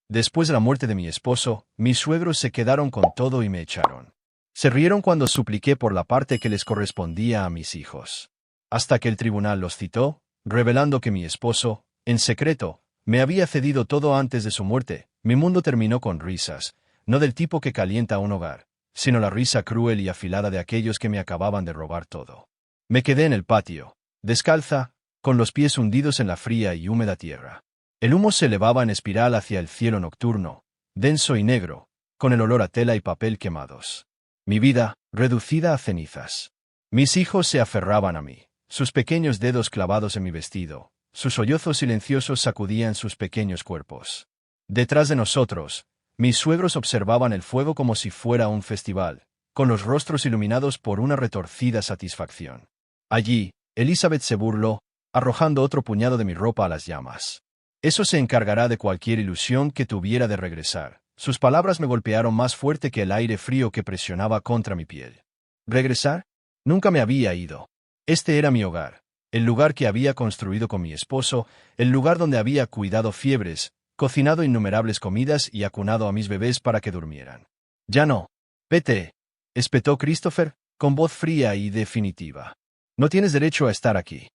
Después de la muerte de mi esposo, mis suegros se quedaron con todo y me echaron. Se rieron cuando supliqué por la parte que les correspondía a mis hijos. Hasta que el tribunal los citó, revelando que mi esposo, en secreto, me había cedido todo antes de su muerte. Mi mundo terminó con risas, no del tipo que calienta un hogar, sino la risa cruel y afilada de aquellos que me acababan de robar todo. Me quedé en el patio, descalza, con los pies hundidos en la fría y húmeda tierra. El humo se elevaba en espiral hacia el cielo nocturno, denso y negro, con el olor a tela y papel quemados. Mi vida, reducida a cenizas. Mis hijos se aferraban a mí, sus pequeños dedos clavados en mi vestido, sus sollozos silenciosos sacudían sus pequeños cuerpos. Detrás de nosotros, mis suegros observaban el fuego como si fuera un festival, con los rostros iluminados por una retorcida satisfacción. Allí, Elizabeth se burló, arrojando otro puñado de mi ropa a las llamas. Eso se encargará de cualquier ilusión que tuviera de regresar. Sus palabras me golpearon más fuerte que el aire frío que presionaba contra mi piel. ¿Regresar? Nunca me había ido. Este era mi hogar, el lugar que había construido con mi esposo, el lugar donde había cuidado fiebres, cocinado innumerables comidas y acunado a mis bebés para que durmieran. Ya no. Vete, espetó Christopher, con voz fría y definitiva. No tienes derecho a estar aquí.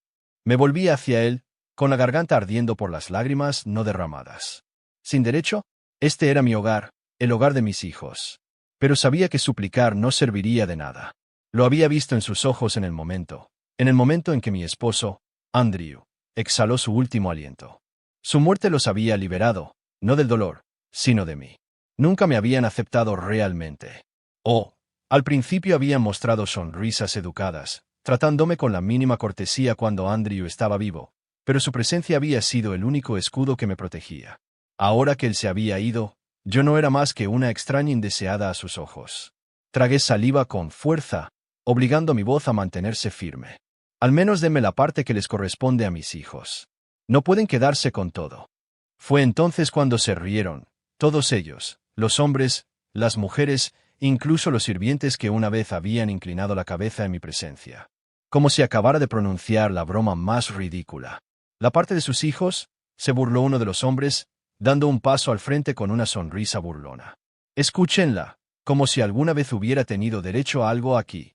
Me volví hacia él, con la garganta ardiendo por las lágrimas no derramadas. ¿Sin derecho? Este era mi hogar, el hogar de mis hijos. Pero sabía que suplicar no serviría de nada. Lo había visto en sus ojos en el momento en que mi esposo, Andrew, exhaló su último aliento. Su muerte los había liberado, no del dolor, sino de mí. Nunca me habían aceptado realmente. Al principio habían mostrado sonrisas educadas, tratándome con la mínima cortesía cuando Andrew estaba vivo, pero su presencia había sido el único escudo que me protegía. Ahora que él se había ido, yo no era más que una extraña indeseada a sus ojos. Tragué saliva con fuerza, obligando mi voz a mantenerse firme. Al menos denme la parte que les corresponde a mis hijos. No pueden quedarse con todo. Fue entonces cuando se rieron, todos ellos, los hombres, las mujeres, incluso los sirvientes que una vez habían inclinado la cabeza en mi presencia. Como si acabara de pronunciar la broma más ridícula. La parte de sus hijos, se burló uno de los hombres, dando un paso al frente con una sonrisa burlona. Escúchenla, como si alguna vez hubiera tenido derecho a algo aquí.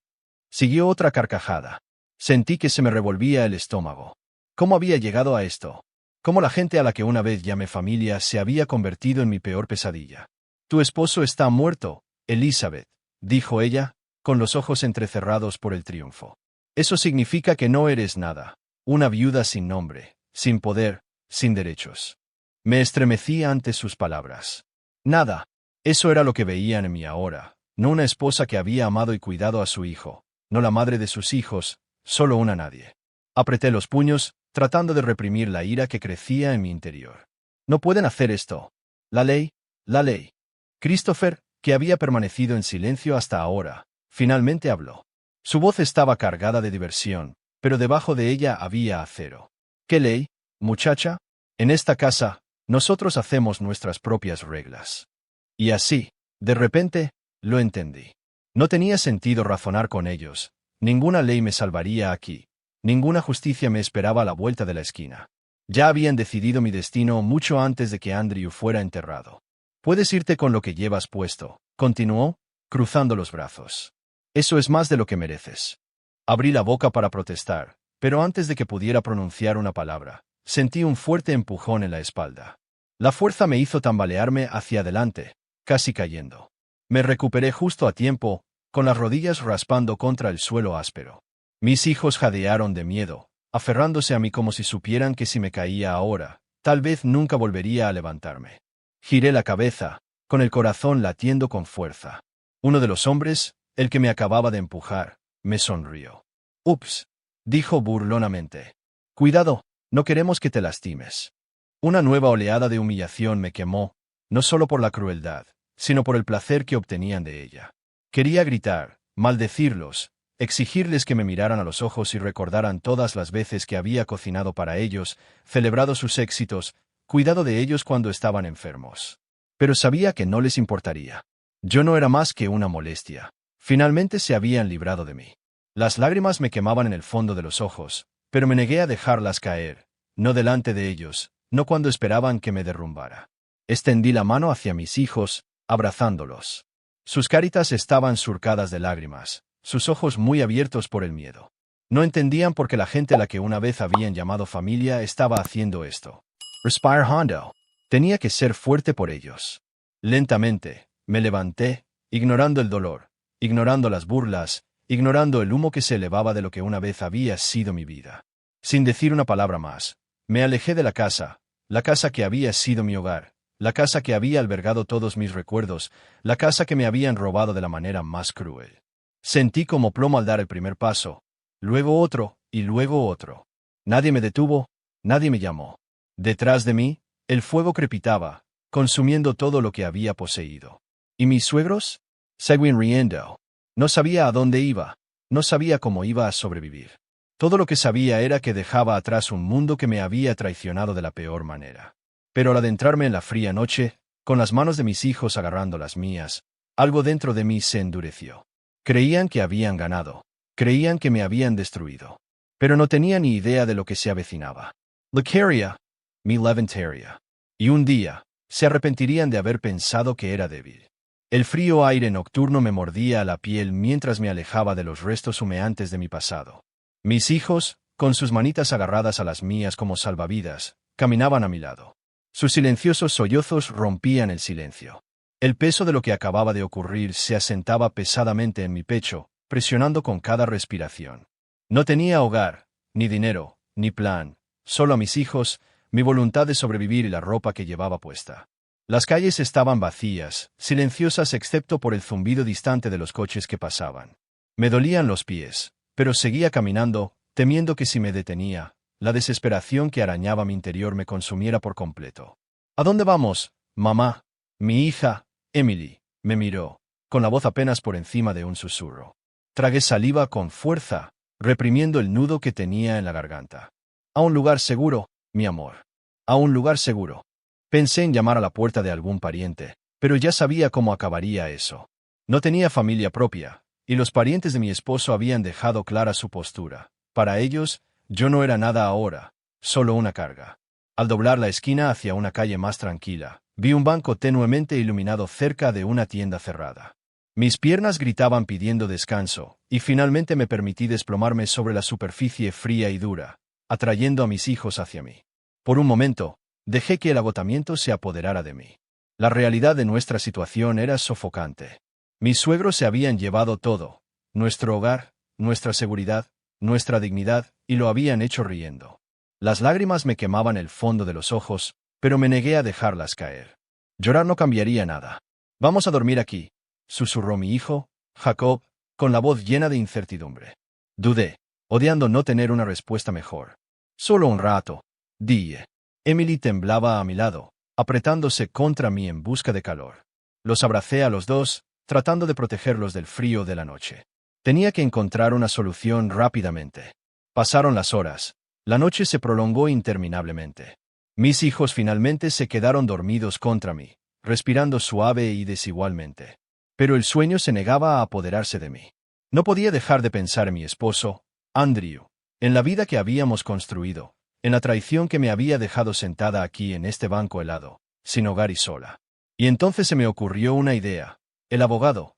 Siguió otra carcajada. Sentí que se me revolvía el estómago. ¿Cómo había llegado a esto? ¿Cómo la gente a la que una vez llamé familia se había convertido en mi peor pesadilla? Tu esposo está muerto, Elizabeth, dijo ella, con los ojos entrecerrados por el triunfo. Eso significa que no eres nada, una viuda sin nombre, sin poder, sin derechos. Me estremecí ante sus palabras. Nada. Eso era lo que veían en mí ahora, no una esposa que había amado y cuidado a su hijo, no la madre de sus hijos, solo una nadie. Apreté los puños, tratando de reprimir la ira que crecía en mi interior. No pueden hacer esto. La ley. Christopher, que había permanecido en silencio hasta ahora, finalmente habló. Su voz estaba cargada de diversión, pero debajo de ella había acero. ¿Qué ley, muchacha? En esta casa, nosotros hacemos nuestras propias reglas. Y así, de repente, lo entendí. No tenía sentido razonar con ellos. Ninguna ley me salvaría aquí. Ninguna justicia me esperaba a la vuelta de la esquina. Ya habían decidido mi destino mucho antes de que Andrew fuera enterrado. Puedes irte con lo que llevas puesto, continuó, cruzando los brazos. Eso es más de lo que mereces. Abrí la boca para protestar, pero antes de que pudiera pronunciar una palabra, sentí un fuerte empujón en la espalda. La fuerza me hizo tambalearme hacia adelante, casi cayendo. Me recuperé justo a tiempo, con las rodillas raspando contra el suelo áspero. Mis hijos jadearon de miedo, aferrándose a mí como si supieran que si me caía ahora, tal vez nunca volvería a levantarme. Giré la cabeza, con el corazón latiendo con fuerza. Uno de los hombres, el que me acababa de empujar, me sonrió. «Ups», dijo burlonamente. «Cuidado, no queremos que te lastimes». Una nueva oleada de humillación me quemó, no solo por la crueldad, sino por el placer que obtenían de ella. Quería gritar, maldecirlos, exigirles que me miraran a los ojos y recordaran todas las veces que había cocinado para ellos, celebrado sus éxitos, cuidado de ellos cuando estaban enfermos. Pero sabía que no les importaría. Yo no era más que una molestia. Finalmente se habían librado de mí. Las lágrimas me quemaban en el fondo de los ojos, pero me negué a dejarlas caer, no delante de ellos, no cuando esperaban que me derrumbara. Extendí la mano hacia mis hijos, abrazándolos. Sus caritas estaban surcadas de lágrimas, sus ojos muy abiertos por el miedo. No entendían por qué la gente a la que una vez habían llamado familia estaba haciendo esto. Respire Hondo. Tenía que ser fuerte por ellos. Lentamente, me levanté, ignorando el dolor, ignorando las burlas, ignorando el humo que se elevaba de lo que una vez había sido mi vida. Sin decir una palabra más, me alejé de la casa que había sido mi hogar, la casa que había albergado todos mis recuerdos, la casa que me habían robado de la manera más cruel. Sentí como plomo al dar el primer paso, luego otro, y luego otro. Nadie me detuvo, nadie me llamó. Detrás de mí, el fuego crepitaba, consumiendo todo lo que había poseído. ¿Y mis suegros? Seguían riendo. No sabía a dónde iba, no sabía cómo iba a sobrevivir. Todo lo que sabía era que dejaba atrás un mundo que me había traicionado de la peor manera. Pero al adentrarme en la fría noche, con las manos de mis hijos agarrando las mías, algo dentro de mí se endureció. Creían que habían ganado, creían que me habían destruido, pero no tenía ni idea de lo que se avecinaba. Lo quería, me levantaría. Y un día, se arrepentirían de haber pensado que era débil. El frío aire nocturno me mordía a la piel mientras me alejaba de los restos humeantes de mi pasado. Mis hijos, con sus manitas agarradas a las mías como salvavidas, caminaban a mi lado. Sus silenciosos sollozos rompían el silencio. El peso de lo que acababa de ocurrir se asentaba pesadamente en mi pecho, presionando con cada respiración. No tenía hogar, ni dinero, ni plan, solo a mis hijos, mi voluntad de sobrevivir y la ropa que llevaba puesta. Las calles estaban vacías, silenciosas excepto por el zumbido distante de los coches que pasaban. Me dolían los pies, pero seguía caminando, temiendo que si me detenía, la desesperación que arañaba mi interior me consumiera por completo. ¿A dónde vamos, mamá? Mi hija, Emily, me miró, con la voz apenas por encima de un susurro. Tragué saliva con fuerza, reprimiendo el nudo que tenía en la garganta. A un lugar seguro, mi amor. A un lugar seguro. Pensé en llamar a la puerta de algún pariente, pero ya sabía cómo acabaría eso. No tenía familia propia, y los parientes de mi esposo habían dejado clara su postura. Para ellos, yo no era nada ahora, solo una carga. Al doblar la esquina hacia una calle más tranquila, vi un banco tenuemente iluminado cerca de una tienda cerrada. Mis piernas gritaban pidiendo descanso, y finalmente me permití desplomarme sobre la superficie fría y dura, atrayendo a mis hijos hacia mí. Por un momento, dejé que el agotamiento se apoderara de mí. La realidad de nuestra situación era sofocante. Mis suegros se habían llevado todo, nuestro hogar, nuestra seguridad, nuestra dignidad, y lo habían hecho riendo. Las lágrimas me quemaban el fondo de los ojos, pero me negué a dejarlas caer. Llorar no cambiaría nada. Vamos a dormir aquí, susurró mi hijo, Jacob, con la voz llena de incertidumbre. Dudé, odiando no tener una respuesta mejor. Solo un rato, dije. Emily temblaba a mi lado, apretándose contra mí en busca de calor. Los abracé a los dos, tratando de protegerlos del frío de la noche. Tenía que encontrar una solución rápidamente. Pasaron las horas. La noche se prolongó interminablemente. Mis hijos finalmente se quedaron dormidos contra mí, respirando suave y desigualmente. Pero el sueño se negaba a apoderarse de mí. No podía dejar de pensar en mi esposo, Andrew, en la vida que habíamos construido, en la traición que me había dejado sentada aquí en este banco helado, sin hogar y sola. Y entonces se me ocurrió una idea. El abogado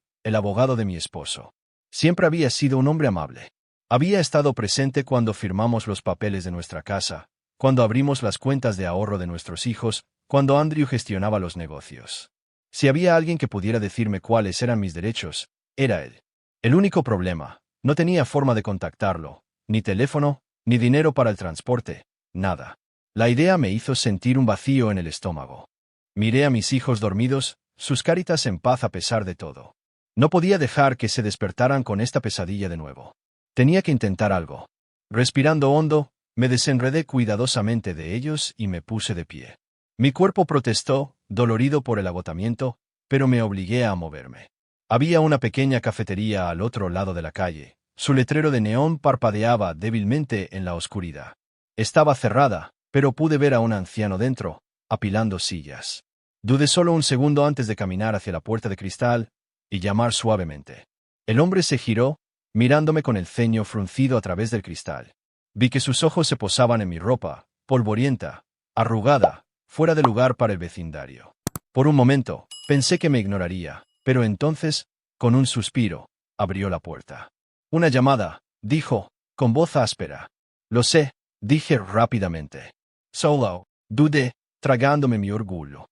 de mi esposo. Siempre había sido un hombre amable. Había estado presente cuando firmamos los papeles de nuestra casa, cuando abrimos las cuentas de ahorro de nuestros hijos, cuando Andrew gestionaba los negocios. Si había alguien que pudiera decirme cuáles eran mis derechos, era él. El único problema, no tenía forma de contactarlo, ni teléfono, ni dinero para el transporte, nada. La idea me hizo sentir un vacío en el estómago. Miré a mis hijos dormidos, sus caritas en paz a pesar de todo. No podía dejar que se despertaran con esta pesadilla de nuevo. Tenía que intentar algo. Respirando hondo, me desenredé cuidadosamente de ellos y me puse de pie. Mi cuerpo protestó, dolorido por el agotamiento, pero me obligué a moverme. Había una pequeña cafetería al otro lado de la calle. Su letrero de neón parpadeaba débilmente en la oscuridad. Estaba cerrada, pero pude ver a un anciano dentro, apilando sillas. Dudé solo un segundo antes de caminar hacia la puerta de cristal y llamar suavemente. El hombre se giró, mirándome con el ceño fruncido a través del cristal. Vi que sus ojos se posaban en mi ropa, polvorienta, arrugada, fuera de lugar para el vecindario. Por un momento, pensé que me ignoraría, pero entonces, con un suspiro, abrió la puerta. Una llamada, dijo, con voz áspera. Lo sé, dije rápidamente. Solo, dudé, tragándome mi orgullo.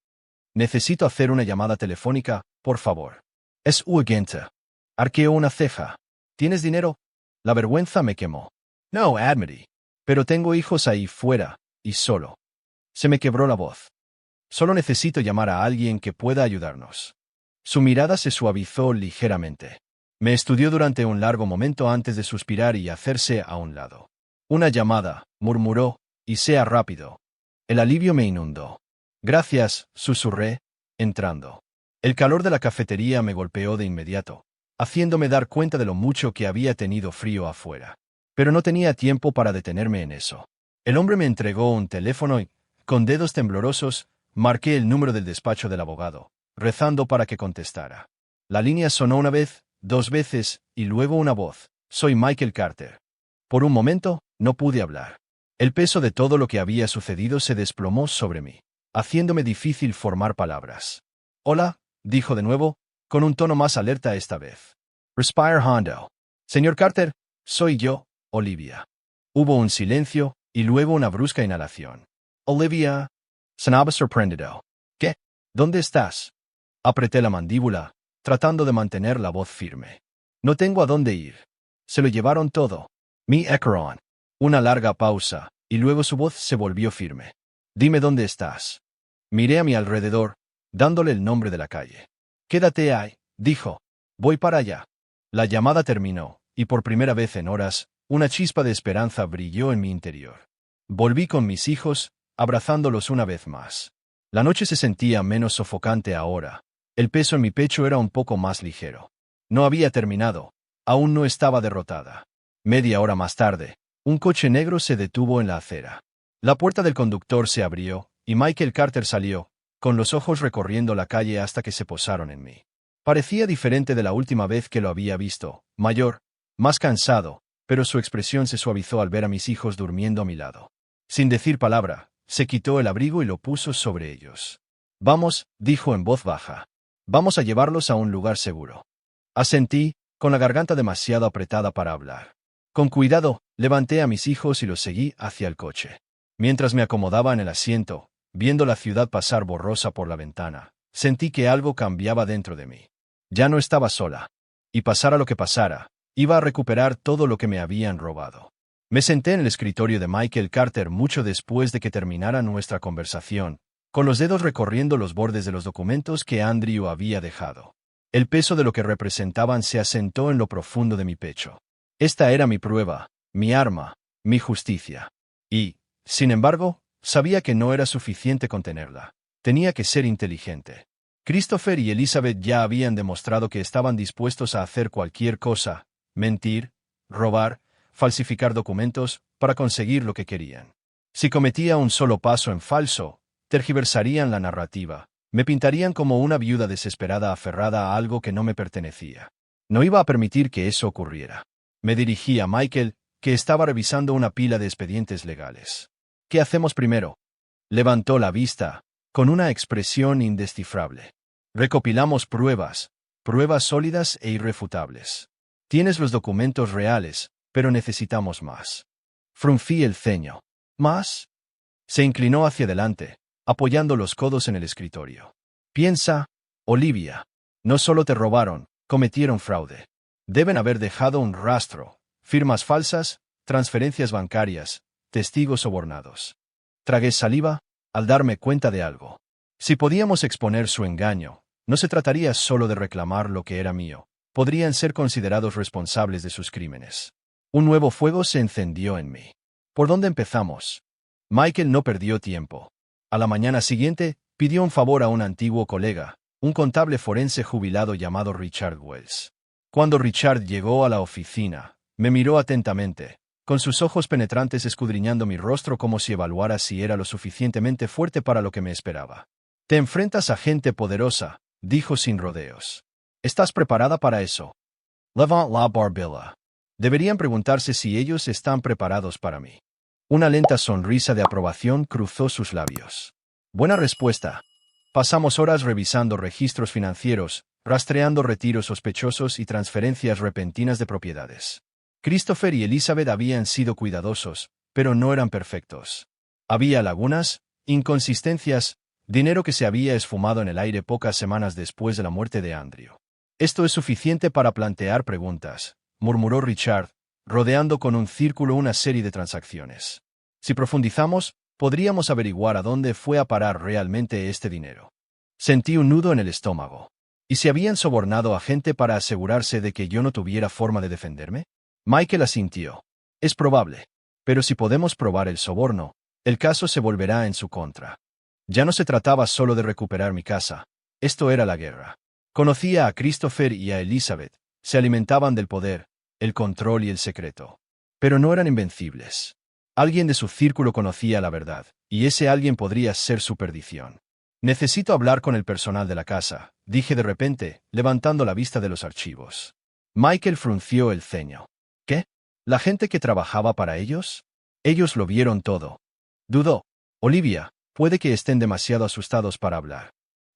Necesito hacer una llamada telefónica, por favor. Es urgente. Arqueó una ceja. ¿Tienes dinero? La vergüenza me quemó. No, admití. Pero tengo hijos ahí fuera, y solo. Se me quebró la voz. Solo necesito llamar a alguien que pueda ayudarnos. Su mirada se suavizó ligeramente. Me estudió durante un largo momento antes de suspirar y hacerse a un lado. Una llamada, murmuró, y sea rápido. El alivio me inundó. Gracias, susurré, entrando. El calor de la cafetería me golpeó de inmediato, haciéndome dar cuenta de lo mucho que había tenido frío afuera. Pero no tenía tiempo para detenerme en eso. El hombre me entregó un teléfono y, con dedos temblorosos, marqué el número del despacho del abogado, rezando para que contestara. La línea sonó una vez, dos veces, y luego una voz. Soy Michael Carter. Por un momento, no pude hablar. El peso de todo lo que había sucedido se desplomó sobre mí, haciéndome difícil formar palabras. Hola, dijo de nuevo, con un tono más alerta esta vez. Respire hondo. Señor Carter, soy yo, Olivia. Hubo un silencio, y luego una brusca inhalación. Olivia. Sonaba sorprendido. ¿Qué? ¿Dónde estás? Apreté la mandíbula, tratando de mantener la voz firme. No tengo a dónde ir. Se lo llevaron todo. Mi Ecaron. Una larga pausa, y luego su voz se volvió firme. Dime dónde estás. Miré a mi alrededor, dándole el nombre de la calle. Quédate ahí, dijo. Voy para allá. La llamada terminó, y por primera vez en horas, una chispa de esperanza brilló en mi interior. Volví con mis hijos, abrazándolos una vez más. La noche se sentía menos sofocante ahora. El peso en mi pecho era un poco más ligero. No había terminado. Aún no estaba derrotada. Media hora más tarde, un coche negro se detuvo en la acera. La puerta del conductor se abrió, y Michael Carter salió, con los ojos recorriendo la calle hasta que se posaron en mí. Parecía diferente de la última vez que lo había visto, mayor, más cansado, pero su expresión se suavizó al ver a mis hijos durmiendo a mi lado. Sin decir palabra, se quitó el abrigo y lo puso sobre ellos. Vamos, dijo en voz baja. Vamos a llevarlos a un lugar seguro. Asentí, con la garganta demasiado apretada para hablar. Con cuidado, levanté a mis hijos y los seguí hacia el coche. Mientras me acomodaba en el asiento, viendo la ciudad pasar borrosa por la ventana, sentí que algo cambiaba dentro de mí. Ya no estaba sola. Y pasara lo que pasara, iba a recuperar todo lo que me habían robado. Me senté en el escritorio de Michael Carter mucho después de que terminara nuestra conversación, con los dedos recorriendo los bordes de los documentos que Andrew había dejado. El peso de lo que representaban se asentó en lo profundo de mi pecho. Esta era mi prueba, mi arma, mi justicia. Y, sin embargo, sabía que no era suficiente contenerla. Tenía que ser inteligente. Christopher y Elizabeth ya habían demostrado que estaban dispuestos a hacer cualquier cosa, mentir, robar, falsificar documentos, para conseguir lo que querían. Si cometía un solo paso en falso, tergiversarían la narrativa, me pintarían como una viuda desesperada aferrada a algo que no me pertenecía. No iba a permitir que eso ocurriera. Me dirigí a Michael, que estaba revisando una pila de expedientes legales. ¿Qué hacemos primero? Levantó la vista, con una expresión indescifrable. Recopilamos pruebas, pruebas sólidas e irrefutables. Tienes los documentos reales, pero necesitamos más. Fruncí el ceño. ¿Más? Se inclinó hacia adelante, apoyando los codos en el escritorio. Piensa, Olivia. No solo te robaron, cometieron fraude. Deben haber dejado un rastro, firmas falsas, transferencias bancarias, testigos sobornados. Tragué saliva, al darme cuenta de algo. Si podíamos exponer su engaño, no se trataría solo de reclamar lo que era mío. Podrían ser considerados responsables de sus crímenes. Un nuevo fuego se encendió en mí. ¿Por dónde empezamos? Michael no perdió tiempo. A la mañana siguiente, pidió un favor a un antiguo colega, un contable forense jubilado llamado Richard Wells. Cuando Richard llegó a la oficina, me miró atentamente, con sus ojos penetrantes escudriñando mi rostro como si evaluara si era lo suficientemente fuerte para lo que me esperaba. Te enfrentas a gente poderosa, dijo sin rodeos. ¿Estás preparada para eso? Levant la barbilla. Deberían preguntarse si ellos están preparados para mí. Una lenta sonrisa de aprobación cruzó sus labios. Buena respuesta. Pasamos horas revisando registros financieros, rastreando retiros sospechosos y transferencias repentinas de propiedades. Christopher y Elizabeth habían sido cuidadosos, pero no eran perfectos. Había lagunas, inconsistencias, dinero que se había esfumado en el aire pocas semanas después de la muerte de Andrew. Esto es suficiente para plantear preguntas, murmuró Richard, rodeando con un círculo una serie de transacciones. Si profundizamos, podríamos averiguar a dónde fue a parar realmente este dinero. Sentí un nudo en el estómago. ¿Y si habían sobornado a gente para asegurarse de que yo no tuviera forma de defenderme? Michael asintió. Es probable. Pero si podemos probar el soborno, el caso se volverá en su contra. Ya no se trataba solo de recuperar mi casa. Esto era la guerra. Conocía a Christopher y a Elizabeth. Se alimentaban del poder, el control y el secreto. Pero no eran invencibles. Alguien de su círculo conocía la verdad, y ese alguien podría ser su perdición. Necesito hablar con el personal de la casa, dije de repente, levantando la vista de los archivos. Michael frunció el ceño. ¿Qué? ¿La gente que trabajaba para ellos? Ellos lo vieron todo. Dudó. Olivia, puede que estén demasiado asustados para hablar.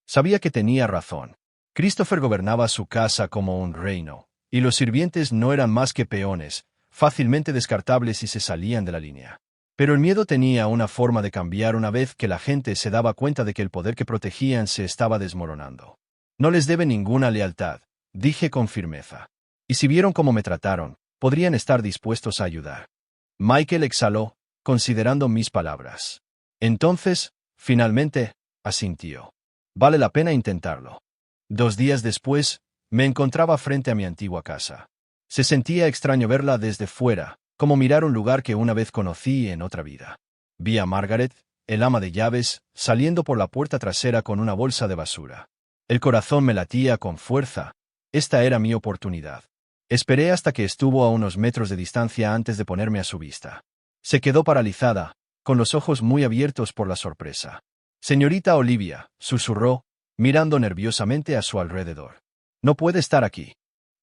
Sabía que tenía razón. Christopher gobernaba su casa como un reino, y los sirvientes no eran más que peones, fácilmente descartables si se salían de la línea. Pero el miedo tenía una forma de cambiar una vez que la gente se daba cuenta de que el poder que protegían se estaba desmoronando. No les debe ninguna lealtad, dije con firmeza. Y si vieron cómo me trataron, podrían estar dispuestos a ayudar. Michael exhaló, considerando mis palabras. Entonces, finalmente, asintió. Vale la pena intentarlo. 2 días después, me encontraba frente a mi antigua casa. Se sentía extraño verla desde fuera, como mirar un lugar que una vez conocí en otra vida. Vi a Margaret, el ama de llaves, saliendo por la puerta trasera con una bolsa de basura. El corazón me latía con fuerza. Esta era mi oportunidad. Esperé hasta que estuvo a unos metros de distancia antes de ponerme a su vista. Se quedó paralizada, con los ojos muy abiertos por la sorpresa. «Señorita Olivia», susurró, mirando nerviosamente a su alrededor. «No puede estar aquí.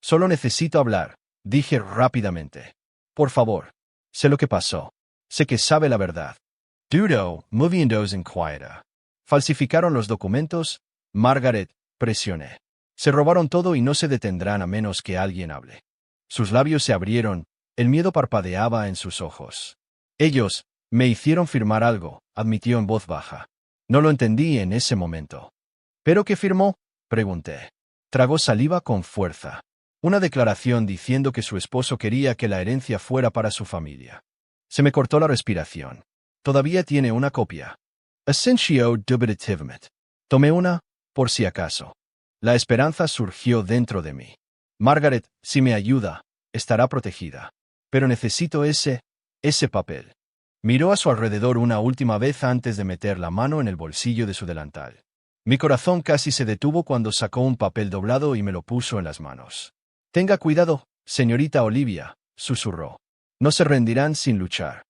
Solo necesito hablar», dije rápidamente. «Por favor. Sé lo que pasó. Sé que sabe la verdad». «Dudo, moviéndose inquieta. Falsificaron los documentos». «Margaret», presioné. «Se robaron todo y no se detendrán a menos que alguien hable». Sus labios se abrieron, el miedo parpadeaba en sus ojos. «Ellos me hicieron firmar algo», admitió en voz baja. No lo entendí en ese momento. ¿Pero qué firmó?, pregunté. Tragó saliva con fuerza. Una declaración diciendo que su esposo quería que la herencia fuera para su familia. Se me cortó la respiración. Todavía tiene una copia. Essentio dubitativamente. Tomé una, por si acaso. La esperanza surgió dentro de mí. Margaret, si me ayuda, estará protegida. Pero necesito ese papel. Miró a su alrededor una última vez antes de meter la mano en el bolsillo de su delantal. Mi corazón casi se detuvo cuando sacó un papel doblado y me lo puso en las manos. «Tenga cuidado, señorita Olivia», susurró. «No se rendirán sin luchar».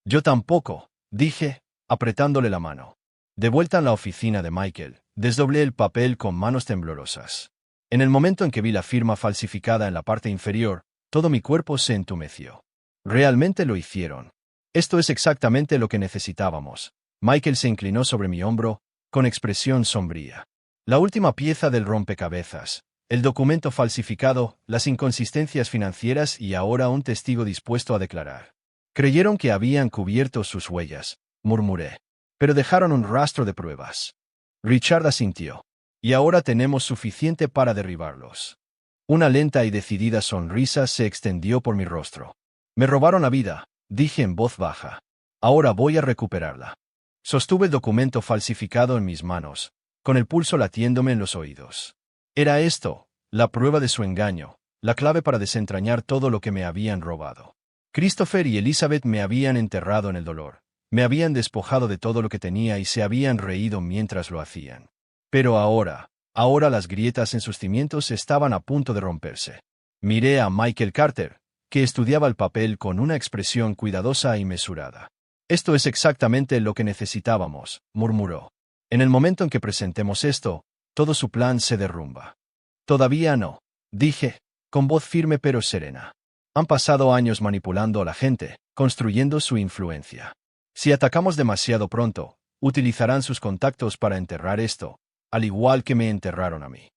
«Yo tampoco», dije, apretándole la mano. De vuelta en la oficina de Michael, desdoblé el papel con manos temblorosas. En el momento en que vi la firma falsificada en la parte inferior, todo mi cuerpo se entumeció. Realmente lo hicieron. Esto es exactamente lo que necesitábamos. Michael se inclinó sobre mi hombro, con expresión sombría. La última pieza del rompecabezas, el documento falsificado, las inconsistencias financieras y ahora un testigo dispuesto a declarar. Creyeron que habían cubierto sus huellas, murmuré. Pero dejaron un rastro de pruebas. Richard asintió. Y ahora tenemos suficiente para derribarlos. Una lenta y decidida sonrisa se extendió por mi rostro. Me robaron la vida, dije en voz baja. Ahora voy a recuperarla. Sostuve el documento falsificado en mis manos, con el pulso latiéndome en los oídos. Era esto, la prueba de su engaño, la clave para desentrañar todo lo que me habían robado. Christopher y Elizabeth me habían enterrado en el dolor, me habían despojado de todo lo que tenía y se habían reído mientras lo hacían. Pero ahora las grietas en sus cimientos estaban a punto de romperse. Miré a Michael Carter, que estudiaba el papel con una expresión cuidadosa y mesurada. «Esto es exactamente lo que necesitábamos», murmuró. «En el momento en que presentemos esto, todo su plan se derrumba». «Todavía no», dije, con voz firme pero serena. «Han pasado años manipulando a la gente, construyendo su influencia. Si atacamos demasiado pronto, utilizarán sus contactos para enterrar esto, al igual que me enterraron a mí.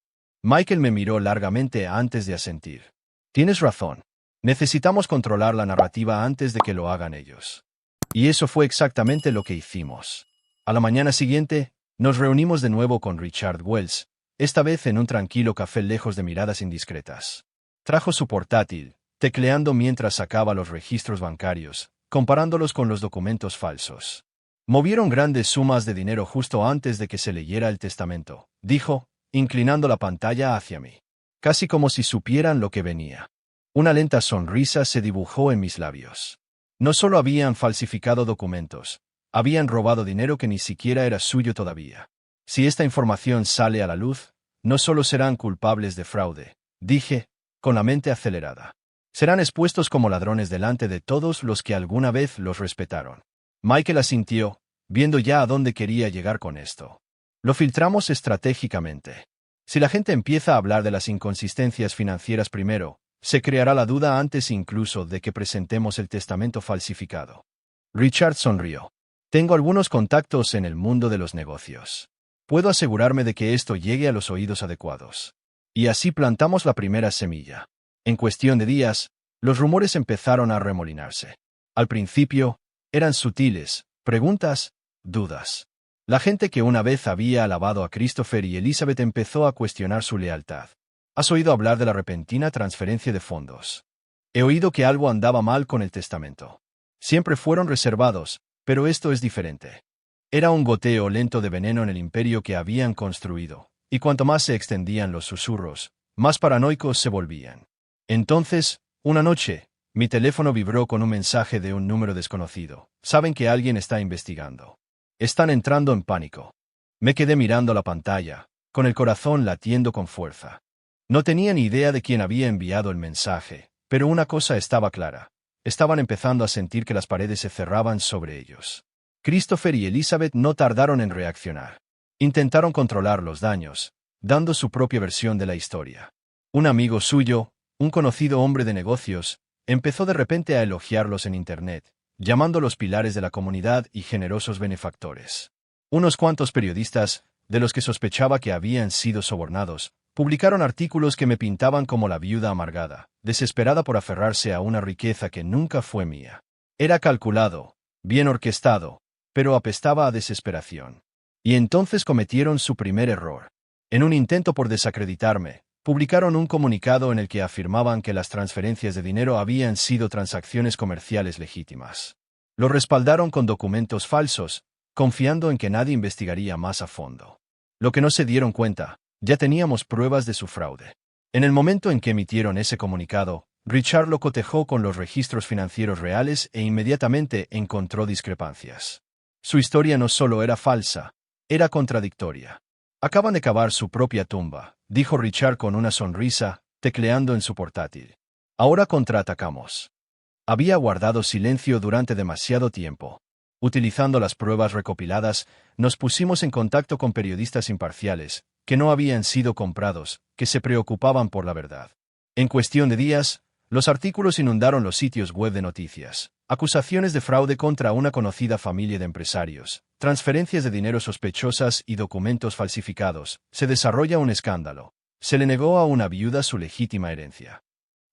Michael me miró largamente antes de asentir. Tienes razón. Necesitamos controlar la narrativa antes de que lo hagan ellos. Y eso fue exactamente lo que hicimos. A la mañana siguiente, nos reunimos de nuevo con Richard Wells, esta vez en un tranquilo café lejos de miradas indiscretas. Trajo su portátil, tecleando mientras sacaba los registros bancarios, comparándolos con los documentos falsos. Movieron grandes sumas de dinero justo antes de que se leyera el testamento, dijo, inclinando la pantalla hacia mí. Casi como si supieran lo que venía. Una lenta sonrisa se dibujó en mis labios. No solo habían falsificado documentos, habían robado dinero que ni siquiera era suyo todavía. Si esta información sale a la luz, no solo serán culpables de fraude, dije, con la mente acelerada. Serán expuestos como ladrones delante de todos los que alguna vez los respetaron. Michael asintió, viendo ya a dónde quería llegar con esto. Lo filtramos estratégicamente. Si la gente empieza a hablar de las inconsistencias financieras primero, se creará la duda antes incluso de que presentemos el testamento falsificado. Richard sonrió. Tengo algunos contactos en el mundo de los negocios. Puedo asegurarme de que esto llegue a los oídos adecuados. Y así plantamos la primera semilla. En cuestión de días, los rumores empezaron a arremolinarse. Al principio, eran sutiles, preguntas, dudas. La gente que una vez había alabado a Christopher y Elizabeth empezó a cuestionar su lealtad. ¿Has oído hablar de la repentina transferencia de fondos? He oído que algo andaba mal con el testamento. Siempre fueron reservados, pero esto es diferente. Era un goteo lento de veneno en el imperio que habían construido, y cuanto más se extendían los susurros, más paranoicos se volvían. Entonces, una noche, mi teléfono vibró con un mensaje de un número desconocido. Saben que alguien está investigando. Están entrando en pánico. Me quedé mirando la pantalla, con el corazón latiendo con fuerza. No tenía ni idea de quién había enviado el mensaje, pero una cosa estaba clara. Estaban empezando a sentir que las paredes se cerraban sobre ellos. Christopher y Elizabeth no tardaron en reaccionar. Intentaron controlar los daños, dando su propia versión de la historia. Un amigo suyo, un conocido hombre de negocios, empezó de repente a elogiarlos en Internet, llamándolos pilares de la comunidad y generosos benefactores. Unos cuantos periodistas, de los que sospechaba que habían sido sobornados, publicaron artículos que me pintaban como la viuda amargada, desesperada por aferrarse a una riqueza que nunca fue mía. Era calculado, bien orquestado, pero apestaba a desesperación. Y entonces cometieron su primer error. En un intento por desacreditarme, publicaron un comunicado en el que afirmaban que las transferencias de dinero habían sido transacciones comerciales legítimas. Lo respaldaron con documentos falsos, confiando en que nadie investigaría más a fondo. Lo que no se dieron cuenta, ya teníamos pruebas de su fraude. En el momento en que emitieron ese comunicado, Richard lo cotejó con los registros financieros reales e inmediatamente encontró discrepancias. Su historia no solo era falsa, era contradictoria. Acaban de cavar su propia tumba, dijo Richard con una sonrisa, tecleando en su portátil. Ahora contraatacamos. Había guardado silencio durante demasiado tiempo. Utilizando las pruebas recopiladas, nos pusimos en contacto con periodistas imparciales, que no habían sido comprados, que se preocupaban por la verdad. En cuestión de días, los artículos inundaron los sitios web de noticias. Acusaciones de fraude contra una conocida familia de empresarios, transferencias de dinero sospechosas y documentos falsificados. Se desarrolla un escándalo. Se le negó a una viuda su legítima herencia.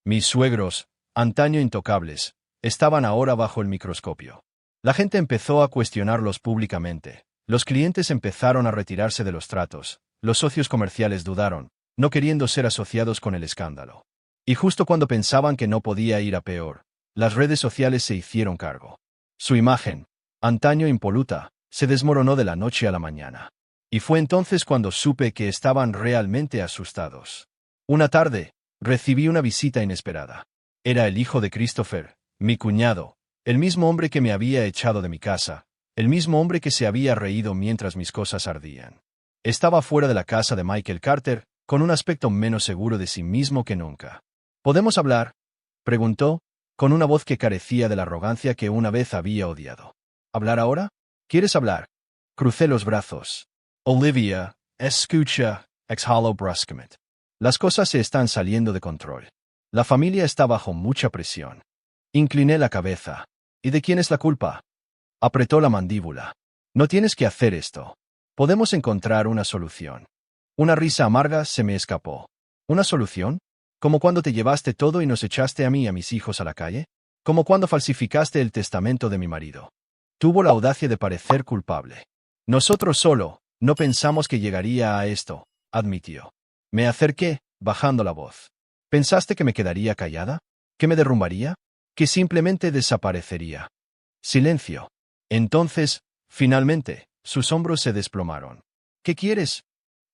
Mis suegros, antaño intocables, estaban ahora bajo el microscopio. La gente empezó a cuestionarlos públicamente. Los clientes empezaron a retirarse de los tratos. Los socios comerciales dudaron, no queriendo ser asociados con el escándalo. Y justo cuando pensaban que no podía ir a peor, las redes sociales se hicieron cargo. Su imagen, antaño impoluta, se desmoronó de la noche a la mañana. Y fue entonces cuando supe que estaban realmente asustados. Una tarde, recibí una visita inesperada. Era el hijo de Christopher, mi cuñado, el mismo hombre que me había echado de mi casa, el mismo hombre que se había reído mientras mis cosas ardían. Estaba fuera de la casa de Michael Carter, con un aspecto menos seguro de sí mismo que nunca. ¿Podemos hablar?, preguntó, con una voz que carecía de la arrogancia que una vez había odiado. ¿Hablar ahora? ¿Quieres hablar? Crucé los brazos. Olivia, escucha, exhaló bruscamente. Las cosas se están saliendo de control. La familia está bajo mucha presión. Incliné la cabeza. ¿Y de quién es la culpa? Apretó la mandíbula. No tienes que hacer esto. Podemos encontrar una solución. Una risa amarga se me escapó. ¿Una solución? ¿Como cuando te llevaste todo y nos echaste a mí y a mis hijos a la calle? ¿Como cuando falsificaste el testamento de mi marido? Tuvo la audacia de parecer culpable. Nosotros solo, no pensamos que llegaría a esto, admitió. Me acerqué, bajando la voz. ¿Pensaste que me quedaría callada? ¿Que me derrumbaría? ¿Que simplemente desaparecería? Silencio. Entonces, finalmente, sus hombros se desplomaron. ¿Qué quieres?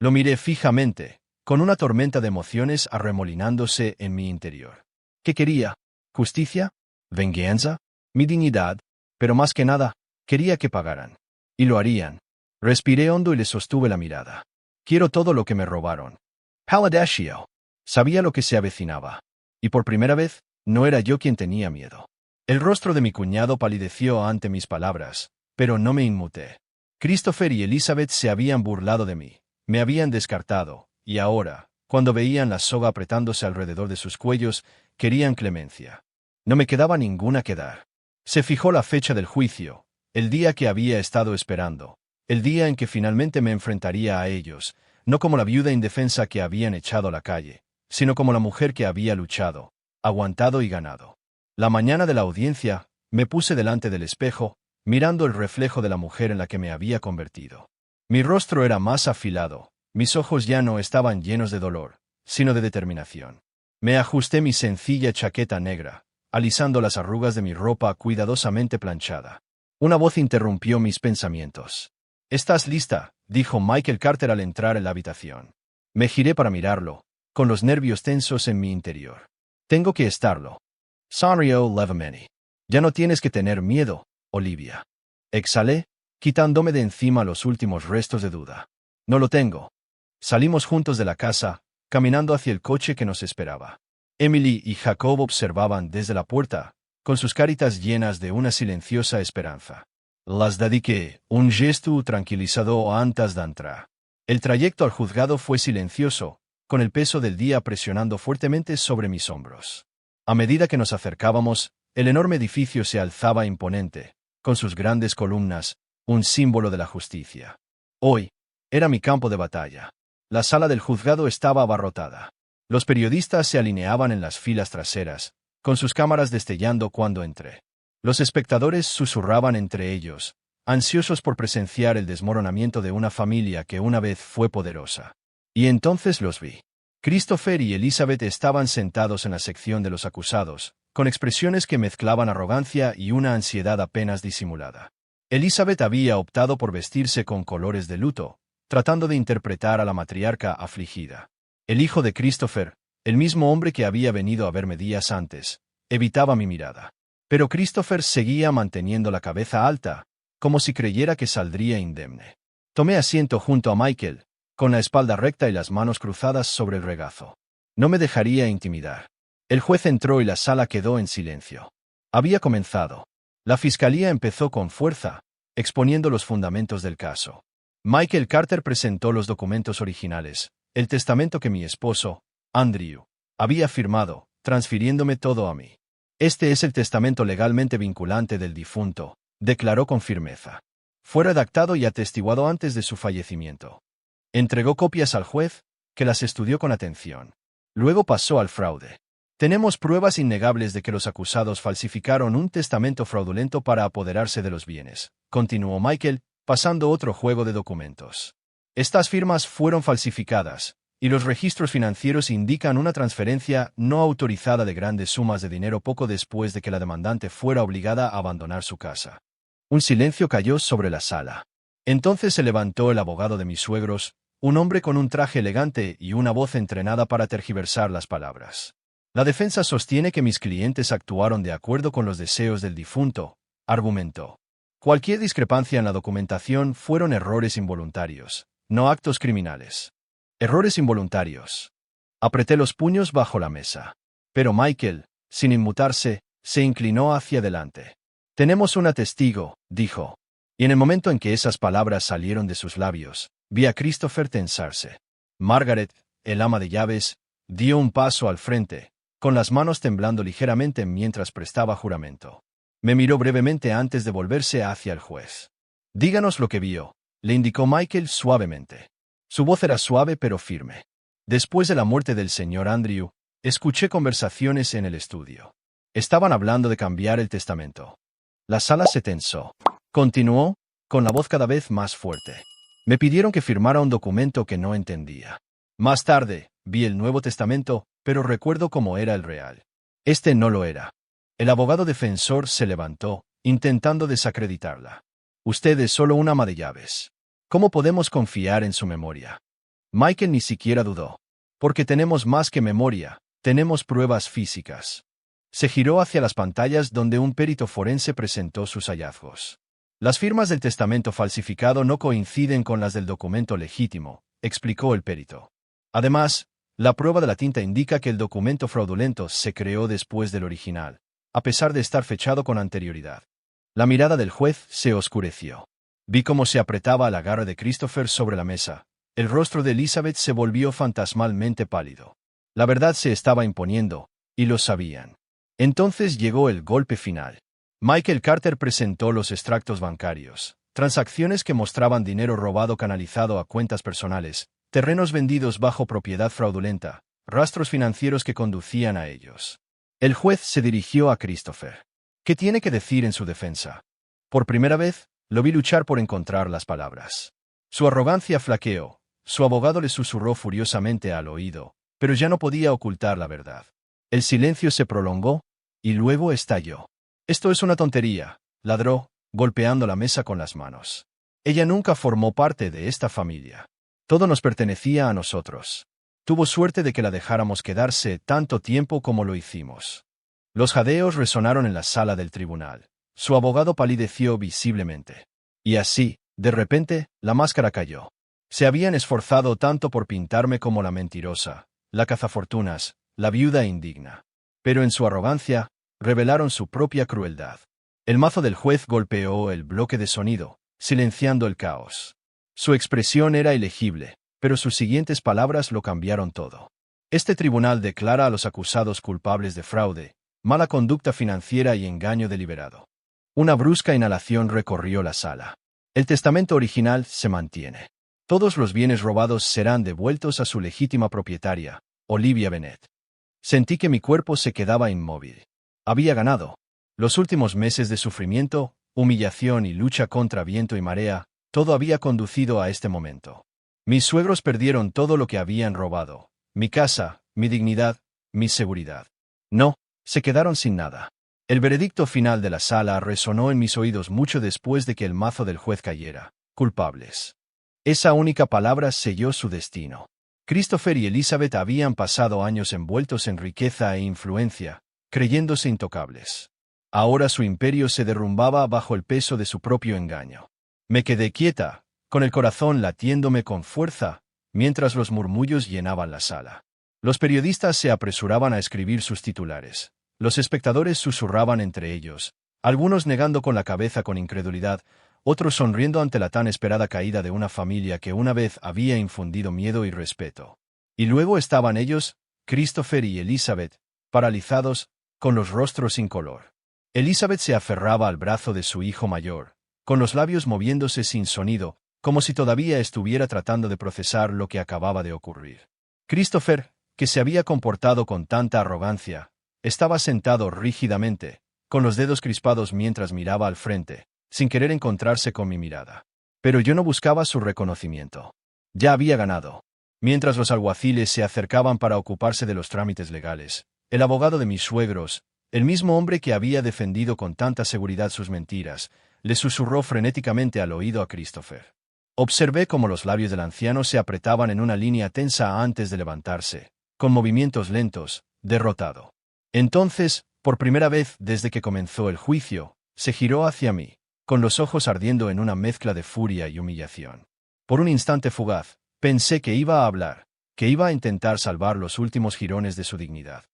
Lo miré fijamente, con una tormenta de emociones arremolinándose en mi interior. ¿Qué quería? ¿Justicia? ¿Venganza? ¿Mi dignidad? Pero más que nada, quería que pagaran. Y lo harían. Respiré hondo y le sostuve la mirada. Quiero todo lo que me robaron. Paladashio. Sabía lo que se avecinaba. Y por primera vez, no era yo quien tenía miedo. El rostro de mi cuñado palideció ante mis palabras, pero no me inmuté. Christopher y Elizabeth se habían burlado de mí, me habían descartado, y ahora, cuando veían la soga apretándose alrededor de sus cuellos, querían clemencia. No me quedaba ninguna que dar. Se fijó la fecha del juicio, el día que había estado esperando, el día en que finalmente me enfrentaría a ellos, no como la viuda indefensa que habían echado a la calle, sino como la mujer que había luchado, aguantado y ganado. La mañana de la audiencia, me puse delante del espejo, mirando el reflejo de la mujer en la que me había convertido. Mi rostro era más afilado, mis ojos ya no estaban llenos de dolor, sino de determinación. Me ajusté mi sencilla chaqueta negra, alisando las arrugas de mi ropa cuidadosamente planchada. Una voz interrumpió mis pensamientos. «¿Estás lista?», dijo Michael Carter al entrar en la habitación. Me giré para mirarlo, con los nervios tensos en mi interior. «Tengo que estarlo». Sonrió levemente. «Ya no tienes que tener miedo, Olivia». Exhalé, quitándome de encima los últimos restos de duda. «No lo tengo». Salimos juntos de la casa, caminando hacia el coche que nos esperaba. Emily y Jacob observaban desde la puerta, con sus caritas llenas de una silenciosa esperanza. Les dediqué un gesto tranquilizador antes de entrar. El trayecto al juzgado fue silencioso, con el peso del día presionando fuertemente sobre mis hombros. A medida que nos acercábamos, el enorme edificio se alzaba imponente, con sus grandes columnas, un símbolo de la justicia. Hoy, era mi campo de batalla. La sala del juzgado estaba abarrotada. Los periodistas se alineaban en las filas traseras, con sus cámaras destellando cuando entré. Los espectadores susurraban entre ellos, ansiosos por presenciar el desmoronamiento de una familia que una vez fue poderosa. Y entonces los vi. Christopher y Elizabeth estaban sentados en la sección de los acusados, con expresiones que mezclaban arrogancia y una ansiedad apenas disimulada. Elizabeth había optado por vestirse con colores de luto, tratando de interpretar a la matriarca afligida. El hijo de Christopher, el mismo hombre que había venido a verme días antes, evitaba mi mirada. Pero Christopher seguía manteniendo la cabeza alta, como si creyera que saldría indemne. Tomé asiento junto a Michael, con la espalda recta y las manos cruzadas sobre el regazo. No me dejaría intimidar. El juez entró y la sala quedó en silencio. Había comenzado. La fiscalía empezó con fuerza, exponiendo los fundamentos del caso. Michael Carter presentó los documentos originales, el testamento que mi esposo, Andrew, había firmado, transfiriéndome todo a mí. Este es el testamento legalmente vinculante del difunto, declaró con firmeza. Fue redactado y atestiguado antes de su fallecimiento. Entregó copias al juez, que las estudió con atención. Luego pasó al fraude. Tenemos pruebas innegables de que los acusados falsificaron un testamento fraudulento para apoderarse de los bienes, continuó Michael, pasando otro juego de documentos. Estas firmas fueron falsificadas, y los registros financieros indican una transferencia no autorizada de grandes sumas de dinero poco después de que la demandante fuera obligada a abandonar su casa. Un silencio cayó sobre la sala. Entonces se levantó el abogado de mis suegros, un hombre con un traje elegante y una voz entrenada para tergiversar las palabras. La defensa sostiene que mis clientes actuaron de acuerdo con los deseos del difunto, argumentó. Cualquier discrepancia en la documentación fueron errores involuntarios, no actos criminales. Errores involuntarios. Apreté los puños bajo la mesa. Pero Michael, sin inmutarse, se inclinó hacia adelante. Tenemos una testigo, dijo. Y en el momento en que esas palabras salieron de sus labios, vi a Christopher tensarse. Margaret, el ama de llaves, dio un paso al frente, con las manos temblando ligeramente mientras prestaba juramento. Me miró brevemente antes de volverse hacia el juez. Díganos lo que vio, le indicó Michael suavemente. Su voz era suave pero firme. Después de la muerte del señor Andrew, escuché conversaciones en el estudio. Estaban hablando de cambiar el testamento. La sala se tensó. Continuó, con la voz cada vez más fuerte. Me pidieron que firmara un documento que no entendía. Más tarde, vi el Nuevo Testamento, pero recuerdo cómo era el real. Este no lo era. El abogado defensor se levantó, intentando desacreditarla. Usted es solo una ama de llaves. ¿Cómo podemos confiar en su memoria? Michael ni siquiera dudó. Porque tenemos más que memoria, tenemos pruebas físicas. Se giró hacia las pantallas donde un perito forense presentó sus hallazgos. Las firmas del testamento falsificado no coinciden con las del documento legítimo, explicó el perito. Además, la prueba de la tinta indica que el documento fraudulento se creó después del original, a pesar de estar fechado con anterioridad. La mirada del juez se oscureció. Vi cómo se apretaba el agarre de Christopher sobre la mesa. El rostro de Elizabeth se volvió fantasmalmente pálido. La verdad se estaba imponiendo, y lo sabían. Entonces llegó el golpe final. Michael Carter presentó los extractos bancarios, transacciones que mostraban dinero robado canalizado a cuentas personales, terrenos vendidos bajo propiedad fraudulenta, rastros financieros que conducían a ellos. El juez se dirigió a Christopher. ¿Qué tiene que decir en su defensa? Por primera vez, lo vi luchar por encontrar las palabras. Su arrogancia flaqueó. Su abogado le susurró furiosamente al oído, pero ya no podía ocultar la verdad. El silencio se prolongó, y luego estalló. Esto es una tontería, ladró, golpeando la mesa con las manos. Ella nunca formó parte de esta familia. Todo nos pertenecía a nosotros. Tuvo suerte de que la dejáramos quedarse tanto tiempo como lo hicimos. Los jadeos resonaron en la sala del tribunal. Su abogado palideció visiblemente. Y así, de repente, la máscara cayó. Se habían esforzado tanto por pintarme como la mentirosa, la cazafortunas, la viuda indigna. Pero en su arrogancia, revelaron su propia crueldad. El mazo del juez golpeó el bloque de sonido, silenciando el caos. Su expresión era ilegible, pero sus siguientes palabras lo cambiaron todo. Este tribunal declara a los acusados culpables de fraude, mala conducta financiera y engaño deliberado. Una brusca inhalación recorrió la sala. El testamento original se mantiene. Todos los bienes robados serán devueltos a su legítima propietaria, Olivia Bennett. Sentí que mi cuerpo se quedaba inmóvil. Había ganado. Los últimos meses de sufrimiento, humillación y lucha contra viento y marea, todo había conducido a este momento. Mis suegros perdieron todo lo que habían robado, mi casa, mi dignidad, mi seguridad. No, se quedaron sin nada. El veredicto final de la sala resonó en mis oídos mucho después de que el mazo del juez cayera. Culpables. Esa única palabra selló su destino. Christopher y Elizabeth habían pasado años envueltos en riqueza e influencia, creyéndose intocables. Ahora su imperio se derrumbaba bajo el peso de su propio engaño. Me quedé quieta, con el corazón latiéndome con fuerza, mientras los murmullos llenaban la sala. Los periodistas se apresuraban a escribir sus titulares. Los espectadores susurraban entre ellos, algunos negando con la cabeza con incredulidad, otros sonriendo ante la tan esperada caída de una familia que una vez había infundido miedo y respeto. Y luego estaban ellos, Christopher y Elizabeth, paralizados, con los rostros sin color. Elizabeth se aferraba al brazo de su hijo mayor, con los labios moviéndose sin sonido, como si todavía estuviera tratando de procesar lo que acababa de ocurrir. Christopher, que se había comportado con tanta arrogancia, estaba sentado rígidamente, con los dedos crispados mientras miraba al frente, sin querer encontrarse con mi mirada. Pero yo no buscaba su reconocimiento. Ya había ganado. Mientras los alguaciles se acercaban para ocuparse de los trámites legales, el abogado de mis suegros, el mismo hombre que había defendido con tanta seguridad sus mentiras, le susurró frenéticamente al oído a Christopher. Observé cómo los labios del anciano se apretaban en una línea tensa antes de levantarse, con movimientos lentos, derrotado. Entonces, por primera vez desde que comenzó el juicio, se giró hacia mí, con los ojos ardiendo en una mezcla de furia y humillación. Por un instante fugaz, pensé que iba a hablar, que iba a intentar salvar los últimos jirones de su dignidad.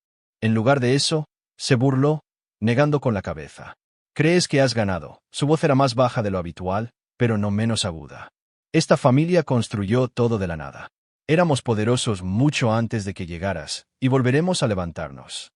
En lugar de eso, se burló, negando con la cabeza. «¿Crees que has ganado?» Su voz era más baja de lo habitual, pero no menos aguda. «Esta familia construyó todo de la nada. Éramos poderosos mucho antes de que llegaras, y volveremos a levantarnos».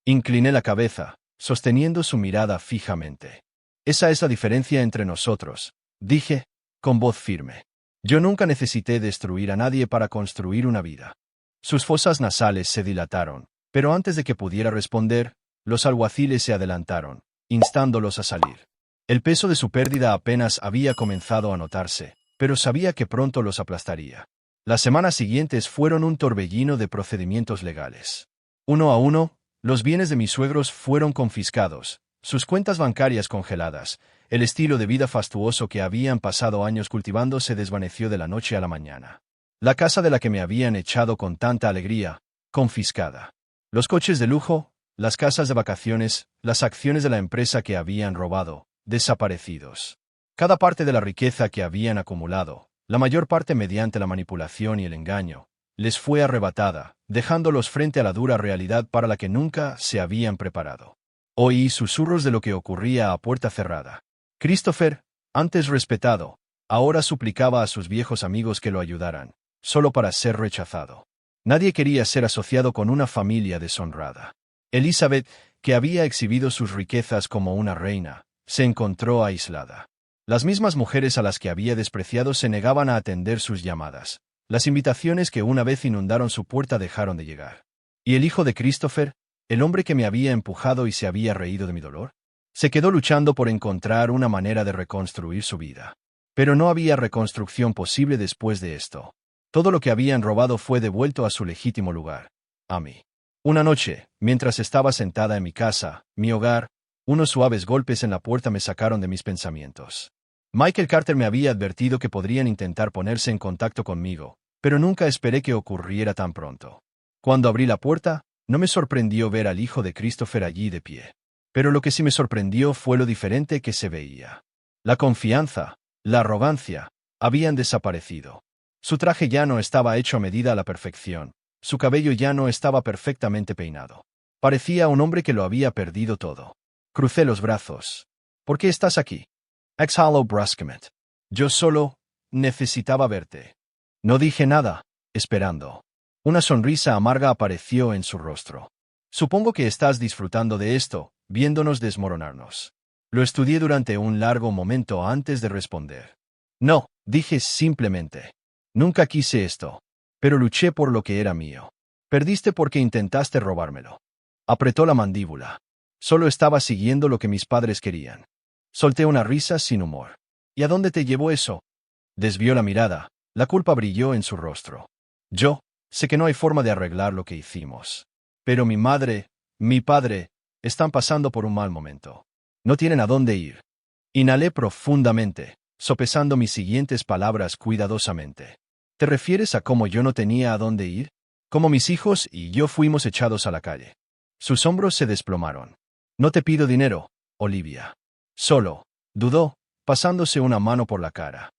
Incliné la cabeza, sosteniendo su mirada fijamente. «Esa es la diferencia entre nosotros», dije, con voz firme. Yo nunca necesité destruir a nadie para construir una vida. Sus fosas nasales se dilataron, pero antes de que pudiera responder, los alguaciles se adelantaron, instándolos a salir. El peso de su pérdida apenas había comenzado a notarse, pero sabía que pronto los aplastaría. Las semanas siguientes fueron un torbellino de procedimientos legales. Uno a uno, los bienes de mis suegros fueron confiscados, sus cuentas bancarias congeladas, el estilo de vida fastuoso que habían pasado años cultivando se desvaneció de la noche a la mañana. La casa de la que me habían echado con tanta alegría, confiscada. Los coches de lujo, las casas de vacaciones, las acciones de la empresa que habían robado, desaparecidos. Cada parte de la riqueza que habían acumulado, la mayor parte mediante la manipulación y el engaño, les fue arrebatada, dejándolos frente a la dura realidad para la que nunca se habían preparado. Oí susurros de lo que ocurría a puerta cerrada. Christopher, antes respetado, ahora suplicaba a sus viejos amigos que lo ayudaran, solo para ser rechazado. Nadie quería ser asociado con una familia deshonrada. Elizabeth, que había exhibido sus riquezas como una reina, se encontró aislada. Las mismas mujeres a las que había despreciado se negaban a atender sus llamadas. Las invitaciones que una vez inundaron su puerta dejaron de llegar. ¿Y el hijo de Christopher, el hombre que me había empujado y se había reído de mi dolor? Se quedó luchando por encontrar una manera de reconstruir su vida. Pero no había reconstrucción posible después de esto. Todo lo que habían robado fue devuelto a su legítimo lugar, a mí. Una noche, mientras estaba sentada en mi casa, mi hogar, unos suaves golpes en la puerta me sacaron de mis pensamientos. Michael Carter me había advertido que podrían intentar ponerse en contacto conmigo, pero nunca esperé que ocurriera tan pronto. Cuando abrí la puerta, no me sorprendió ver al hijo de Christopher allí de pie. Pero lo que sí me sorprendió fue lo diferente que se veía. La confianza, la arrogancia, habían desaparecido. Su traje ya no estaba hecho a medida a la perfección, su cabello ya no estaba perfectamente peinado. Parecía un hombre que lo había perdido todo. Crucé los brazos. ¿Por qué estás aquí? Exhaló bruscamente. Yo solo necesitaba verte. No dije nada, esperando. Una sonrisa amarga apareció en su rostro. Supongo que estás disfrutando de esto, viéndonos desmoronarnos. Lo estudié durante un largo momento antes de responder. No, dije simplemente. Nunca quise esto. Pero luché por lo que era mío. Perdiste porque intentaste robármelo. Apretó la mandíbula. Solo estaba siguiendo lo que mis padres querían. Solté una risa sin humor. ¿Y a dónde te llevó eso? Desvió la mirada. La culpa brilló en su rostro. Yo sé que no hay forma de arreglar lo que hicimos. Pero mi madre, mi padre, están pasando por un mal momento. No tienen a dónde ir. Inhalé profundamente, sopesando mis siguientes palabras cuidadosamente. ¿Te refieres a cómo yo no tenía a dónde ir? Como mis hijos y yo fuimos echados a la calle. Sus hombros se desplomaron. No te pido dinero, Olivia. Solo, dudó, pasándose una mano por la cara.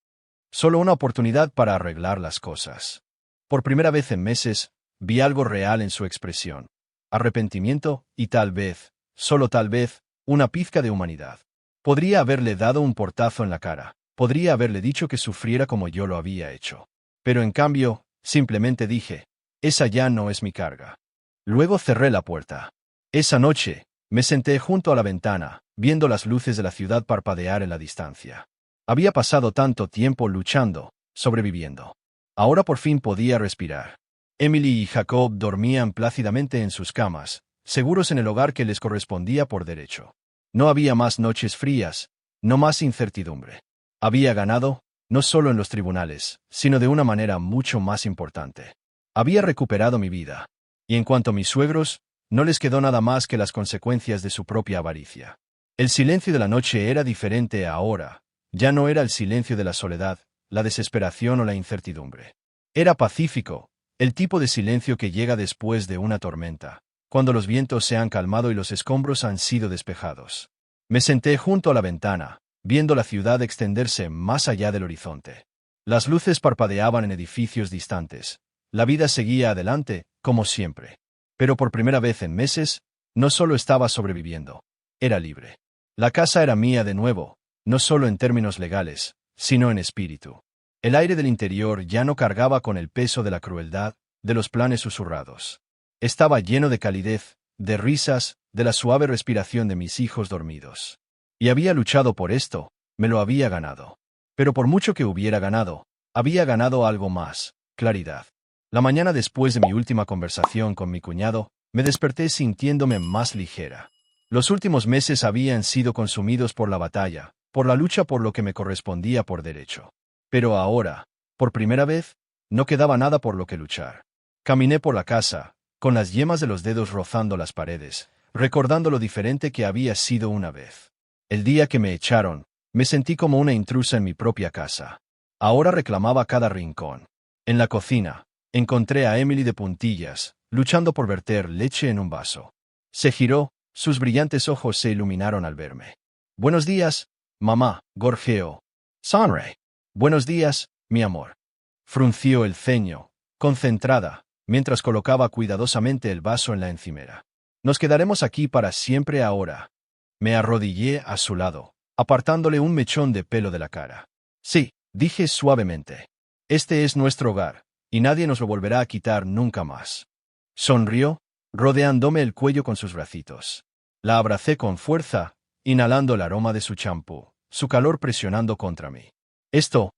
Solo una oportunidad para arreglar las cosas. Por primera vez en meses, vi algo real en su expresión. Arrepentimiento y tal vez, solo tal vez, una pizca de humanidad. Podría haberle dado un portazo en la cara, podría haberle dicho que sufriera como yo lo había hecho. Pero en cambio, simplemente dije, esa ya no es mi carga. Luego cerré la puerta. Esa noche, me senté junto a la ventana, viendo las luces de la ciudad parpadear en la distancia. Había pasado tanto tiempo luchando, sobreviviendo. Ahora por fin podía respirar. Emily y Jacob dormían plácidamente en sus camas, seguros en el hogar que les correspondía por derecho. No había más noches frías, no más incertidumbre. Había ganado, no solo en los tribunales, sino de una manera mucho más importante. Había recuperado mi vida. Y en cuanto a mis suegros, no les quedó nada más que las consecuencias de su propia avaricia. El silencio de la noche era diferente ahora. Ya no era el silencio de la soledad, la desesperación o la incertidumbre. Era pacífico, el tipo de silencio que llega después de una tormenta, cuando los vientos se han calmado y los escombros han sido despejados. Me senté junto a la ventana, viendo la ciudad extenderse más allá del horizonte. Las luces parpadeaban en edificios distantes. La vida seguía adelante, como siempre. Pero por primera vez en meses, no solo estaba sobreviviendo, era libre. La casa era mía de nuevo, no solo en términos legales, sino en espíritu. El aire del interior ya no cargaba con el peso de la crueldad, de los planes susurrados. Estaba lleno de calidez, de risas, de la suave respiración de mis hijos dormidos. Y había luchado por esto, me lo había ganado. Pero por mucho que hubiera ganado, había ganado algo más: claridad. La mañana después de mi última conversación con mi cuñado, me desperté sintiéndome más ligera. Los últimos meses habían sido consumidos por la batalla, por la lucha por lo que me correspondía por derecho. Pero ahora, por primera vez, no quedaba nada por lo que luchar. Caminé por la casa, con las yemas de los dedos rozando las paredes, recordando lo diferente que había sido una vez. El día que me echaron, me sentí como una intrusa en mi propia casa. Ahora reclamaba cada rincón. En la cocina, encontré a Emily de puntillas, luchando por verter leche en un vaso. Se giró, sus brillantes ojos se iluminaron al verme. «Buenos días, mamá», gorjeó. «Sonre». «Buenos días, mi amor». Frunció el ceño, concentrada, mientras colocaba cuidadosamente el vaso en la encimera. «Nos quedaremos aquí para siempre ahora». Me arrodillé a su lado, apartándole un mechón de pelo de la cara. «Sí», dije suavemente. «Este es nuestro hogar, y nadie nos lo volverá a quitar nunca más». Sonrió, rodeándome el cuello con sus bracitos. La abracé con fuerza, inhalando el aroma de su champú, su calor presionando contra mí. Esto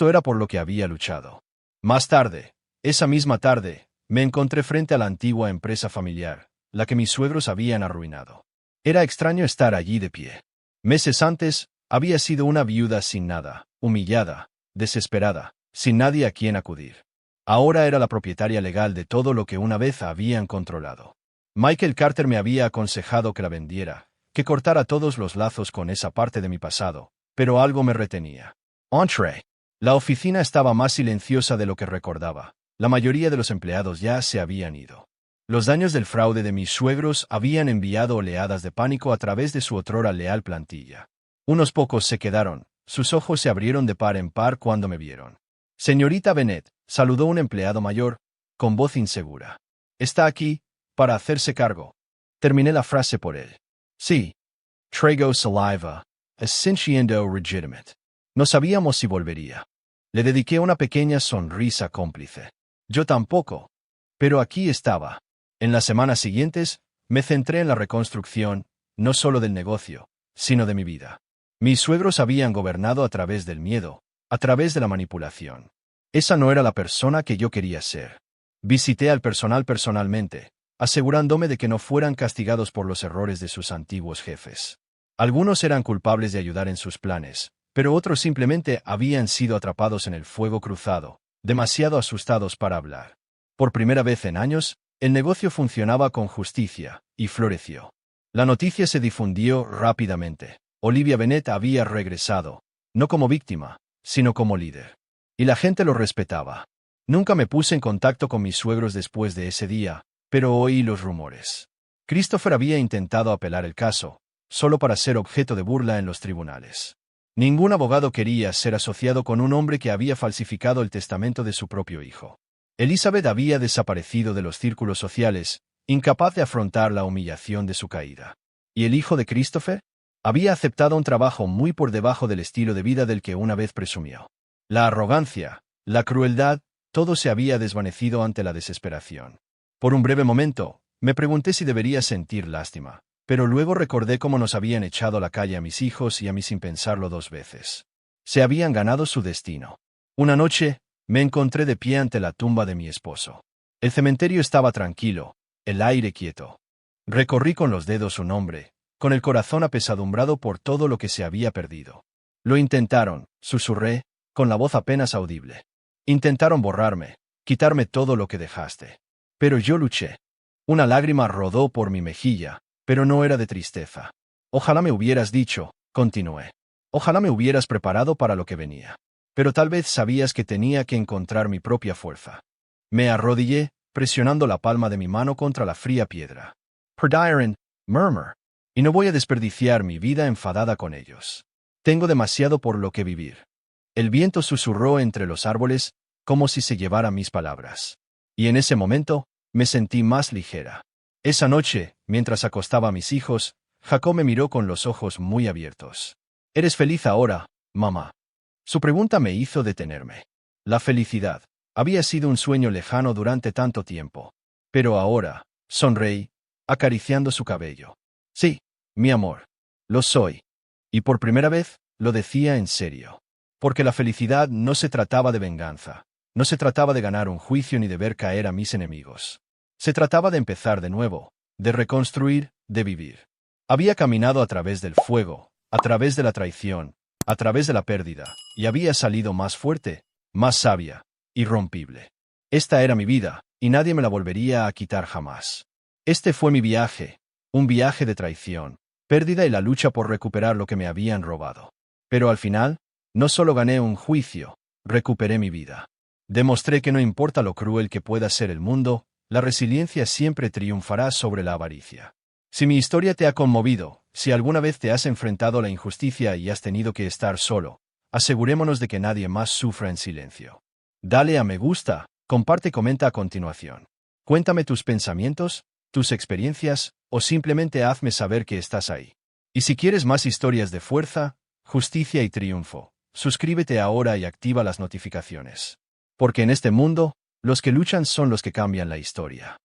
era por lo que había luchado. Más tarde, esa misma tarde, me encontré frente a la antigua empresa familiar, la que mis suegros habían arruinado. Era extraño estar allí de pie. Meses antes, había sido una viuda sin nada, humillada, desesperada, sin nadie a quien acudir. Ahora era la propietaria legal de todo lo que una vez habían controlado. Michael Carter me había aconsejado que la vendiera, que cortara todos los lazos con esa parte de mi pasado, pero algo me retenía. Entré. La oficina estaba más silenciosa de lo que recordaba. La mayoría de los empleados ya se habían ido. Los daños del fraude de mis suegros habían enviado oleadas de pánico a través de su otrora leal plantilla. Unos pocos se quedaron, sus ojos se abrieron de par en par cuando me vieron. «Señorita Bennett», saludó un empleado mayor, con voz insegura. «¿Está aquí, para hacerse cargo?» Terminé la frase por él. «Sí». Trago saliva, siendo legitimate. No sabíamos si volvería. Le dediqué una pequeña sonrisa cómplice. Yo tampoco. Pero aquí estaba. En las semanas siguientes, me centré en la reconstrucción, no solo del negocio, sino de mi vida. Mis suegros habían gobernado a través del miedo, a través de la manipulación. Esa no era la persona que yo quería ser. Visité al personal personalmente, asegurándome de que no fueran castigados por los errores de sus antiguos jefes. Algunos eran culpables de ayudar en sus planes, pero otros simplemente habían sido atrapados en el fuego cruzado, demasiado asustados para hablar. Por primera vez en años, el negocio funcionaba con justicia, y floreció. La noticia se difundió rápidamente. Olivia Bennett había regresado, no como víctima, sino como líder. Y la gente lo respetaba. Nunca me puse en contacto con mis suegros después de ese día, pero oí los rumores. Christopher había intentado apelar el caso, solo para ser objeto de burla en los tribunales. Ningún abogado quería ser asociado con un hombre que había falsificado el testamento de su propio hijo. Elizabeth había desaparecido de los círculos sociales, incapaz de afrontar la humillación de su caída. ¿Y el hijo de Christopher? Había aceptado un trabajo muy por debajo del estilo de vida del que una vez presumió. La arrogancia, la crueldad, todo se había desvanecido ante la desesperación. Por un breve momento, me pregunté si debería sentir lástima, pero luego recordé cómo nos habían echado a la calle a mis hijos y a mí sin pensarlo dos veces. Se habían ganado su destino. Una noche, me encontré de pie ante la tumba de mi esposo. El cementerio estaba tranquilo, el aire quieto. Recorrí con los dedos su nombre, con el corazón apesadumbrado por todo lo que se había perdido. Lo intentaron, susurré, con la voz apenas audible. Intentaron borrarme, quitarme todo lo que dejaste. Pero yo luché. Una lágrima rodó por mi mejilla, pero no era de tristeza. Ojalá me hubieras dicho, continué. Ojalá me hubieras preparado para lo que venía. Pero tal vez sabías que tenía que encontrar mi propia fuerza. Me arrodillé, presionando la palma de mi mano contra la fría piedra. Perdiron, murmur. Y no voy a desperdiciar mi vida enfadada con ellos. Tengo demasiado por lo que vivir. El viento susurró entre los árboles, como si se llevara mis palabras. Y en ese momento, me sentí más ligera. Esa noche, mientras acostaba a mis hijos, Jacob me miró con los ojos muy abiertos. ¿Eres feliz ahora, mamá? Su pregunta me hizo detenerme. La felicidad había sido un sueño lejano durante tanto tiempo. Pero ahora, sonreí, acariciando su cabello. Sí, mi amor, lo soy. Y por primera vez, lo decía en serio. Porque la felicidad no se trataba de venganza. No se trataba de ganar un juicio ni de ver caer a mis enemigos. Se trataba de empezar de nuevo, de reconstruir, de vivir. Había caminado a través del fuego, a través de la traición, a través de la pérdida, y había salido más fuerte, más sabia, irrompible. Esta era mi vida, y nadie me la volvería a quitar jamás. Este fue mi viaje, un viaje de traición, pérdida y la lucha por recuperar lo que me habían robado. Pero al final, no solo gané un juicio, recuperé mi vida. Demostré que no importa lo cruel que pueda ser el mundo, la resiliencia siempre triunfará sobre la avaricia. Si mi historia te ha conmovido, si alguna vez te has enfrentado a la injusticia y has tenido que estar solo, asegurémonos de que nadie más sufra en silencio. Dale a me gusta, comparte y comenta a continuación. Cuéntame tus pensamientos, tus experiencias, o simplemente hazme saber que estás ahí. Y si quieres más historias de fuerza, justicia y triunfo, suscríbete ahora y activa las notificaciones. Porque en este mundo, los que luchan son los que cambian la historia.